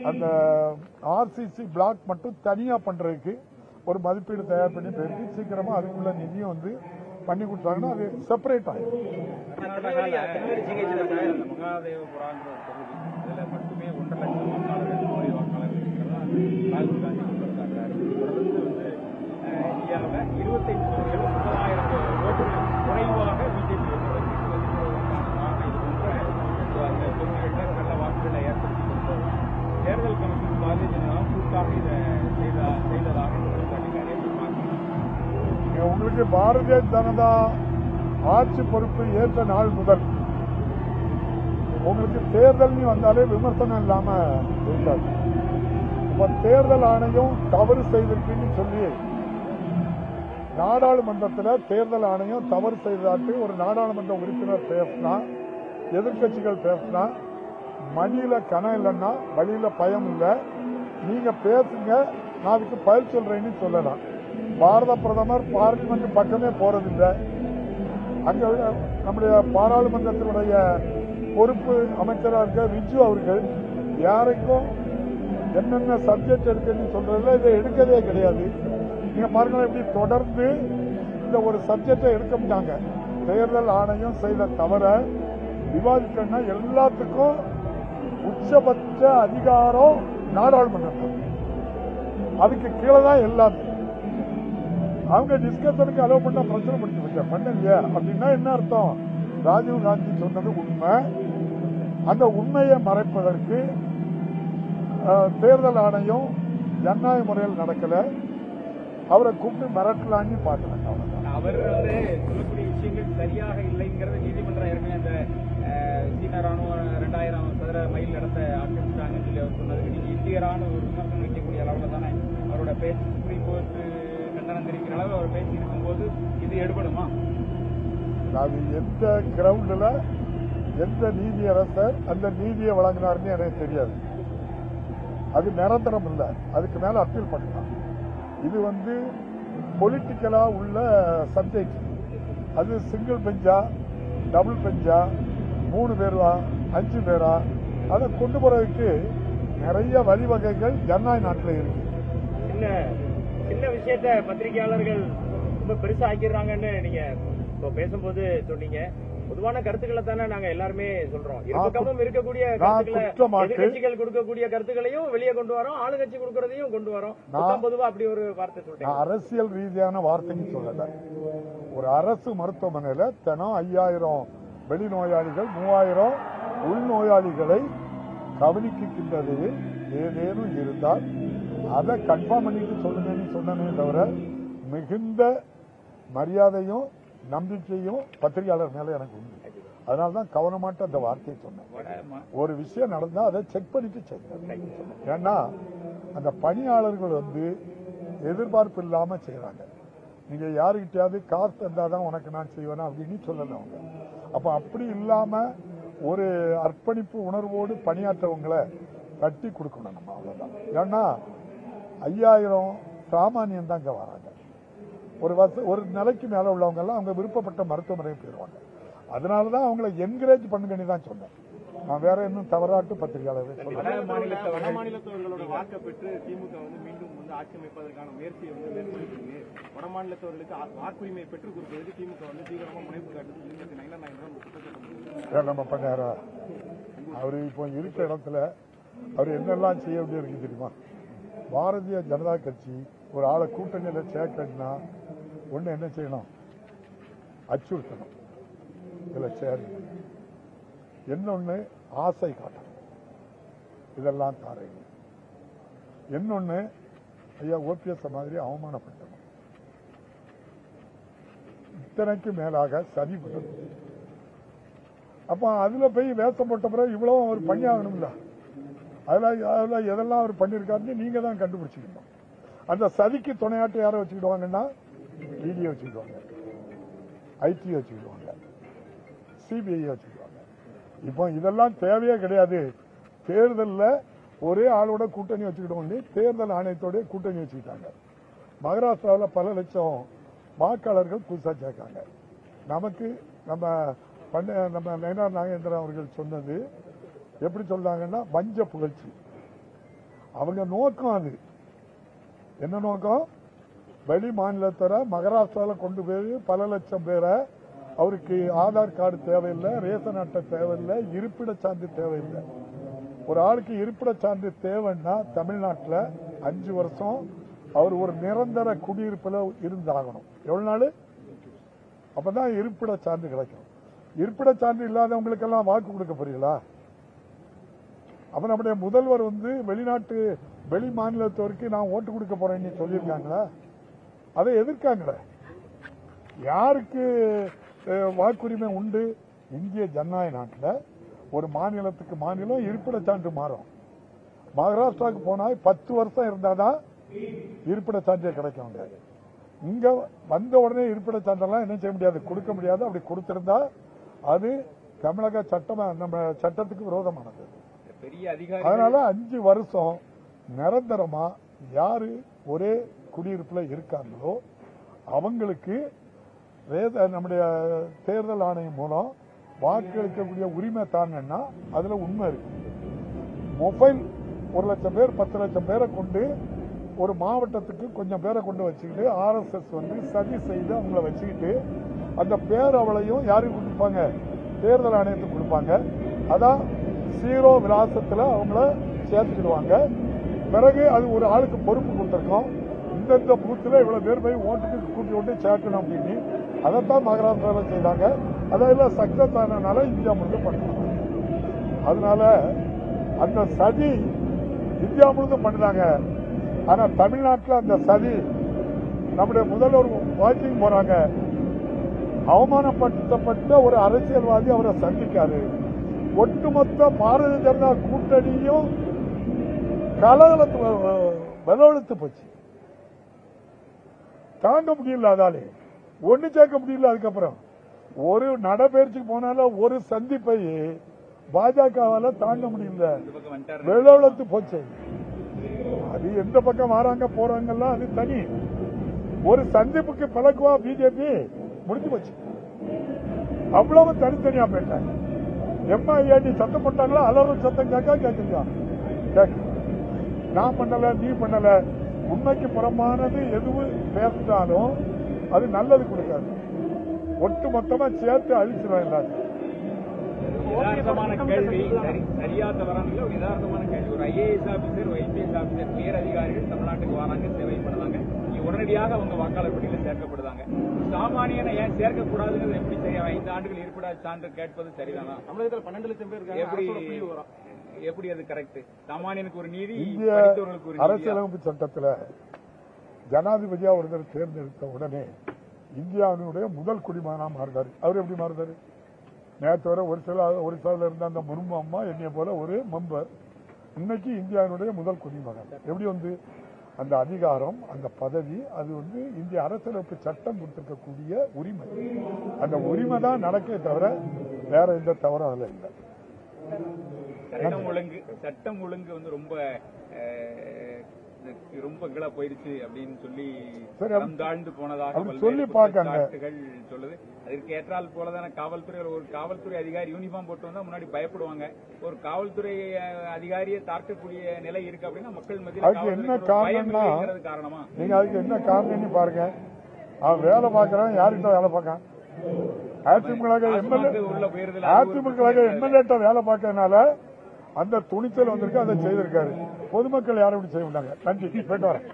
அந்த RCC black மட்டும் தனியா பண்றதுக்கு ஒரு மதிப்பீடு தயார் பண்ணி போயிருக்கு. சீக்கிரமா அதுக்குள்ள நிதியம் வந்து பண்ணி கொடுத்தாங்கன்னா அது செப்பரேட் ஆகும். மட்டுமே 1.5 லட்சம் வாக்காளர்கள் மோடி வாக்காளர்கள் இருக்கிறதா ராகுல் காந்தி குற்றச்சாட்டார். தொடர்ந்து வந்து இந்தியாவில் 25 கோடிகள் 30,000 ஓட்டுகள் குறைவாக பிஜேபி நல்ல வாக்குகளை ஏற்படுத்தி கொடுத்தது. தேர்தல் கமிஷன் பாரதிய ஜனதா கூட்டாக இதை செய்ததாக உங்களுக்கு பாரதிய ஜனதா ஆட்சி பொறுப்பு ஏற்ற நாள் முதல் உங்களுக்கு தேர்தல் வந்தாலே விமர்சனம் இல்லாம இருக்காது. தேர்தல் ஆணையம் தவறு செய்திருக்குன்னு சொல்லி நாடாளுமன்றத்தில் தேர்தல் ஆணையம் தவறு செய்ததாட்டு ஒரு நாடாளுமன்ற உறுப்பினர் பேசினா, எதிர்கட்சிகள் பேசினா, மடியில கணம் இல்லைன்னா வழியில பயம் இல்லை, நீங்க பேசுங்க நான் அதுக்கு பதில் சொல்றேன்னு சொல்லலாம். பாரத பிரதமர் பார்லிமெண்ட் பக்கமே போறதில்லை. அங்க நம்முடைய பாராளுமன்றத்தினுடைய பொறுப்பு அமைச்சராக இருக்க ரிஜு அவர்கள் யாருக்கும் என்னென்ன சப்ஜெக்ட் இருக்குன்னு சொல்றதுல இதை எடுக்கவே கிடையாது. நீங்க பாருங்க எப்படி தொடர்ந்து இந்த ஒரு சப்ஜெக்டை எடுக்க முடியாங்க. தேர்தல் ஆணையம் செய்த தவிர விவாதிக்கணும்னா எல்லாத்துக்கும் உச்சபட்ச அதிகாரம் நாடாளுமன்றம், அதுக்கு கீழே தான் எல்லாமே. அவங்க டிஸ்கஷனுக்கு அலோவ் பண்ண பிரச்சனை முடிச்சு வச்ச பண்ணலையா அப்படின்னா என்ன அர்த்தம்? ராஜீவ் காந்தி சொன்னது உண்மை. அந்த உண்மையை மறைப்பதற்கு தேர்தல் ஆணையம் ஜனநாயக முறையில் நடக்கல, அவரை கூப்பிட்டு மிரட்டலான்னு பார்க்கல. அவர் வந்து சொல்லக்கூடிய விஷயங்கள் சரியாக இல்லைங்கிறத நீதிமன்றம் ஏற்கனவே அந்த சீன ராணுவம் 2000 சதுர மைல் இடத்தை ஆக்கிரமிச்சாங்கன்னு சொல்லி அவர் சொன்னதுக்கு நீங்க இந்திய ராணுவ ஒரு விமர்சனம் வைக்கக்கூடிய அளவுல தானே அவரோட பேச்சு சுப்ரீம் கோர்ட்டு கண்டனம் தெரிவிக்கிற அளவு அவர் பேசி இருக்கும்போது இது எடுபடுமா? அது எந்த கிரவுண்ட்ல எந்த நீதியரசர் அந்த நீதியை வழங்கினார்னு எனக்கு தெரியாது. அது நிரந்தரம் இல்லை, அதுக்கு மேல அப்பீல் பண்ணலாம். இது வந்து பொலிட்டிக்கலா உள்ள சப்ஜெக்ட். அது சிங்கிள் பெஞ்சா, டபுள் பெஞ்சா, 3 பேரா 5 பேரா, அதை கொண்டு போறதுக்கு நிறைய வழிவகைகள் ஜனநாயக நாட்டில் இருக்கு. சின்ன விஷயத்த பத்திரிகையாளர்கள் ரொம்ப பெருசா ஆக்கிடுறாங்கன்னு நீங்க இப்போ பேசும்போது சொன்னீங்க. பொதுவான கருத்துக்களை தானே நாங்க எல்லாருமே சொல்றோம். இருபக்கமும் இருக்கக்கூடிய எதிர்கட்சிகள் கொடுக்கக்கூடிய கருத்துக்களையும் வெளியே கொண்டு வரோம், ஆளுங்கட்சி கொடுக்கறதையும் கொண்டு வரோம். பொதுவா அப்படி ஒரு வார்த்தை சொல்றேன். அரசியல் ரீதியான வார்த்தைன்னு சொல்லல. ஒரு அரசு மருத்துவமனையில தினம் 5000 வெளிநோயாளிகள் 3000 உள்நோயாளிகளை கவனிக்கின்றது ஏதேனும் இருந்தால் அதை கன்ஃபார்ம் பண்ணிட்டு சொல்லுங்கன்னு சொன்னனே தவிர மிகுந்த மரியாதையும் நம்பிக்கையும் பத்திரிகையாளர் மேல எனக்கு உண்டு. அதனால்தான் கவனமாட்டு அந்த வார்த்தையை சொன்னேன். ஒரு விஷயம் நடந்தா அதை செக் பண்ணிட்டு செய்யணும். ஏன்னா அந்த பணியாளர்கள் வந்து எதிர்பார்ப்பு இல்லாம செய்யறாங்க. நீங்க யாருக்கிட்டையாவது காசு தந்தாதான் உனக்கு நான் செய்வேனா அப்படின்னு சொல்லல அவங்க. அப்ப அப்படி இல்லாம ஒரு அர்ப்பணிப்பு உணர்வோடு பணியாற்றவங்களை கட்டி கொடுக்கணும் நம்ம, அவ்வளவுதான். ஏன்னா 5000 சாமானியம் தான் இங்க வராங்க. ஒரு நிலைக்கு மேல உள்ளவங்க எல்லாம் அவங்க விருப்பப்பட்ட மருத்துவமனைக்கு போயிடுவாங்க. அதனாலதான் அவங்களை என்கரேஜ் பண்ணுங்கன்னு தான் சொன்னேன். நான் வேற இன்னும் தவறாட்டு பத்திரிகையாளர்கள் வட மாநிலத்தவர்களோட வாக்கை பெற்று திமுக வந்து மீண்டும் வந்து ஆட்சி அமைப்பதற்கான முயற்சியை வந்து மேற்கொண்டிருக்கு. வட மாநிலத்தவர்களுக்கு வாக்குரிமை பெற்றுக் கொடுப்பதற்கு திமுக வந்து தீவிரமா முனைப்பு காட்டுது. நம்ம பண்ணாரா? அவரு இப்போ இருக்க இடத்துல அவர் என்னெல்லாம் செய்ய வேண்டியிருக்கு தெரியுமா? பாரதிய ஜனதா கட்சி ஒரு ஆளை கூட்டணியில சேர்க்கணும்னா ஒண்ணு என்ன செய்யணும்? அச்சுறுத்தணும், இதுல சேரணும். இன்னொன்னு ஆசை காட்டணும், இதெல்லாம் தாரீங்க. இன்னொன்னு ஐயா ஓபிஎஸ் மாதிரி அவமானப்படுத்தணும். இத்தனைக்கு மேலாக சதி பண்ணணும். அப்ப அதுல போய் வேஷம் போட்ட பிறகு இவ்வளவு அவர் பண்ணியாகணும்ல. அதுல எதெல்லாம் அவர் பண்ணிருக்காருன்னு நீங்க தான் கண்டுபிடிச்சிக்கணும். அந்த சதிக்கு துணையாட்டு யாரை வச்சுக்கிடுவாங்கன்னா இடி வச்சுக்கிடுவாங்க, ஐடி வச்சுக்கிடுவாங்க, சிபிஐ வச்சுக்கிடுவாங்க. இப்போ இதெல்லாம் தேவையே கிடையாது. தேர்தலில் ஒரே ஆளோட கூட்டணி வச்சுக்கிட்டோம், தேர்தல் ஆணையத்தோட கூட்டணி வச்சுக்கிட்டாங்க. மகாராஷ்டிராவில் பல லட்சம் வாக்காளர்கள் புதுசா சேர்க்காங்க. நமக்கு நம்ம நயனார் நாகேந்திரன் அவர்கள் சொன்னது எப்படி சொல்றாங்கன்னா வஞ்ச புகழ்ச்சி. அவங்க நோக்கம் அது என்ன நோக்கம்? வெளி மாநிலத்தர மகாராஷ்டிராவில் கொண்டு போய் பல லட்சம் பேரை அவருக்கு ஆதார் கார்டு தேவையில்லை, ரேஷன் அட்டை தேவையில்லை, இருப்பிட சான்று தேவையில்லை. ஒரு ஆளுக்கு இருப்பிட சான்று தேவைன்னா தமிழ்நாட்டில் 5 வருஷம் அவர் ஒரு நிரந்தர குடியிருப்பில் இருந்தாகணும். எவ்வளவு நாள்? அப்பதான் இருப்பிட சான்று கிடைக்கும். இருப்பிட சான்று இல்லாதவங்களுக்கெல்லாம் வாக்கு கொடுக்க போறீங்களா? அப்ப நம்முடைய முதல்வர் வெளி மாநிலத்தவருக்கு நான் ஓட்டு கொடுக்க போறேன்னு சொல்லியிருக்காங்களா? அதை எதிர்க்காங்களே. யாருக்கு வாக்குரிமை உண்டு? இந்திய ஜனநாயக நாட்டில் ஒரு மாநிலத்துக்கு மாநிலம் இருப்பிட சான்று மாறும். மகாராஷ்டிராவுக்கு போனா 10 வருஷம் இருந்தாதான் இருப்பிட சான்று கிடைக்கும். இங்க வந்த உடனே இருப்பிட சான்றெல்லாம் என்ன செய்ய முடியாது, கொடுக்க முடியாது. அப்படி கொடுத்திருந்தா அது தமிழக நம்ம சட்டத்துக்கு விரோதமானது. அதனால 5 வருஷம் நிரந்தரமா யாரு ஒரே குடியிருப்புல இருக்காங்களோ அவங்களுக்கு நம்முடைய தேர்தல் ஆணையம் மூலம் வாக்களிக்கக்கூடிய உரிமை தாங்கன்னா அதுல உண்மை இருக்கு. மொபைல் 1 லட்சம் பேர் 10 லட்சம் பேரை கொண்டு ஒரு மாவட்டத்துக்கு கொஞ்சம் பேரை கொண்டு வச்சுக்கிட்டு RSS சதி செய்து அவங்கள வச்சுக்கிட்டு அந்த பேரவளையும் யாருக்கு கொடுப்பாங்க? தேர்தல் ஆணையத்துக்கு கொடுப்பாங்க. அதான் 0 விலாசத்துல அவங்கள சேர்த்துக்கிடுவாங்க. பிறகு அது ஒரு ஆளுக்கு பொறுப்பு கொடுத்திருக்கோம். இந்த பூத்துல இவ்வளவு பேர் போய் ஓட்டுக்கு கூட்டி கொண்டு சேர்க்கணும் அப்படின்னு அதைத்தான் மகாராஷ்டிராவில் செய்தாங்க. அதெல்லாம் சக்சஸ் ஆனதுனால இந்தியா முழுக்க பண்ணாங்க. அதனால அந்த சதி இந்தியா முழுக்க பண்ணுறாங்க. ஆனா தமிழ்நாட்டில் அந்த சதி நம்முடைய முதல்வர் வாக்கிங் போறாங்க. அவமானப்படுத்தப்பட்ட ஒரு அரசியல்வாதி அவரை சந்திக்காரு. ஒட்டுமொத்த பாரதிய ஜனதா கூட்டணியும் கலவலத்து போச்சு. தாங்க முடியல. அதாலே ஒண்ணு சேர்க்க முடியல. அதுக்கப்புறம் ஒரு நடைபயிற்சிக்கு போனால ஒரு சந்திப்பை பாஜகவால தாங்க முடியல. வெள்ளவளத்து போச்சு. அது எந்த பக்கம் வராங்க போறாங்கல்லாம் அது தனி. ஒரு சந்திப்புக்கு பழக்குவா பிஜேபி முடிஞ்சு போச்சு. அவ்வளவு தனித்தனியா போயிட்டாங்க. எம்ஐஏடி சத்தம் போட்டாங்களா? அலறும் சத்தம் கேட்குங்க. நான் பண்ணல, நீ பண்ணல. உண்மைக்கு புறமானது எதுவும் பேசினாலும் அது நல்லது கொடுக்காது. ஒட்டு மொத்தமா சேர்த்து அழிச்சிடும் எல்லாத்தையும். யதார்த்தமான கேள்வி, சரியா தவறான ஒரு யதார்த்தமான கேள்வி. ஒரு IAS ஆபீசர், IPS ஆபீசர், உயர் அதிகாரிகள் தமிழ்நாட்டுக்கு வராங்க, சேவை பண்ணுவாங்க. உடனடியாக அவங்க வாக்காளர் பட்டியலில் சேர்க்கப்படுறாங்க. சாமானியனை ஏன் சேர்க்கக்கூடாதுங்கிறது எப்படி சரியா? 5 ஆண்டுகள் இருப்பிட சான்று கேட்பது சரிதானா? தமிழகத்தில் 12 லட்சம் பேர் எப்படி அது கரெக்ட்? சாமானியனுக்கு ஒரு நீதி, படித்தவர்களுக்கு ஒரு அரசியலமைப்பு சட்டத்தில் ஜனாதிபதியா ஒருத்தர் தேர்ந்தெடுத்த உடனே இந்தியாவினுடைய முதல் குடிமகனா மாறுறாரு. அவர் எப்படி மாறுறாரு? நேற்று வரை ஒரிசால இருந்த அந்த முர்மு அம்மா என்னைய போல ஒரு மெம்பர் இன்னைக்கு இந்தியாவினுடைய முதல் குடிமகன். எப்படி அந்த அதிகாரம், அந்த பதவி, அது இந்திய அரசியலமைப்பு சட்டம் கொடுத்திருக்கக்கூடிய உரிமை. அந்த உரிமை தான் நடக்கே தவிர வேற எந்த தவறும் அதுல இல்லை. சட்டம் ஒழுங்கு ரொம்ப கீழே போயிருச்சு அப்படின்னு சொல்லி தாழ்ந்து போனதாக சொல்லி பார்க்காங்க சொல்லுது. அதற்கு ஏற்றால் போலதான ஒரு காவல்துறை அதிகாரி யூனிஃபார்ம் போட்டு வந்தா முன்னாடி பயப்படுவாங்க. ஒரு காவல்துறை அதிகாரியை தாக்கக்கூடிய நிலை இருக்கு அப்படின்னா மக்கள் மத்தியில் என்ன காரணமா? நீங்க அதுக்கு என்ன காரணம்னு பாருங்க. அவன் வேலை பார்க்கறான், யாருக்கிட்ட வேலை பார்க்கான்? அதிமுக எம்எல்ஏ வேலை பார்க்கறதுனால அந்த துணிச்சல் வந்திருக்கு, அதை செய்திருக்காரு. பொதுமக்கள் யாரும் இப்படி செய்ய மாட்டாங்க. நன்றி, போயிட்டு வரேன்.